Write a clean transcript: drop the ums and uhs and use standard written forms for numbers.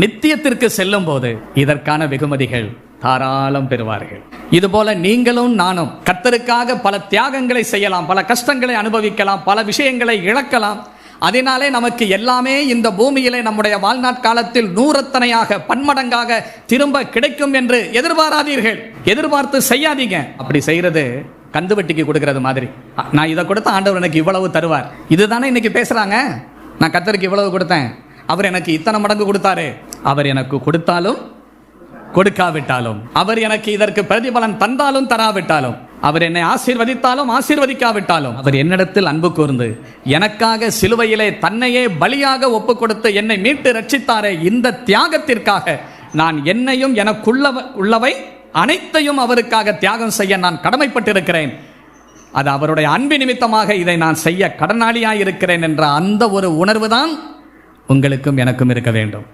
நித்தியத்திற்கு செல்லும் போது இதற்கான வெகுமதிகள் தாராளம் பெறுவார்கள். இதுபோல நீங்களும் நானும் கர்த்தருக்காக பல தியாகங்களை செய்யலாம், பல கஷ்டங்களை அனுபவிக்கலாம், பல விஷயங்களை இழக்கலாம். அதனாலே நமக்கு எல்லாமே இந்த பூமியிலே நம்முடைய வாழ்நாட்காலத்தில் நூறத்தனையாக பன்மடங்காக திரும்ப கிடைக்கும் என்று எதிர்பாராதீர்கள், எதிர்பார்த்து செய்யாதீங்க. அப்படி செய்யறது கந்து வட்டிக்கு கொடுக்கறது மாதிரி. நான் இதை கொடுத்த ஆண்டவர் எனக்கு இவ்வளவு தருவார், இதுதானே இன்னைக்கு பேசுறாங்க. நான் கர்த்தருக்கு இவ்வளவு கொடுத்தேன், அவர் எனக்கு இத்தனை மடங்கு கொடுத்தாரு. அவர் எனக்கு கொடுத்தாலும் கொடுக்காவிட்டாலும், அவர் எனக்கு இதற்கு பிரதிபலன் தந்தாலும் தராவிட்டாலும், அவர் என்னை ஆசீர்வதித்தாலும் ஆசீர்வதிக்காவிட்டாலும், அவர் என்னிடத்தில் அன்பு கூர்ந்து எனக்காக சிலுவையிலே தன்னையே பலியாக ஒப்பு கொடுத்து என்னை மீட்டு ரட்சித்தாரே, இந்த தியாகத்திற்காக நான் என்னையும் எனக்குள்ளவை அனைத்தையும் அவருக்காக தியாகம் செய்ய நான் கடமைப்பட்டிருக்கிறேன். அது அவருடைய அன்பு நிமித்தமாக இதை நான் செய்ய கடனாளியாயிருக்கிறேன் என்ற அந்த ஒரு உணர்வு தான் உங்களுக்கும் எனக்கும் இருக்க வேண்டும்.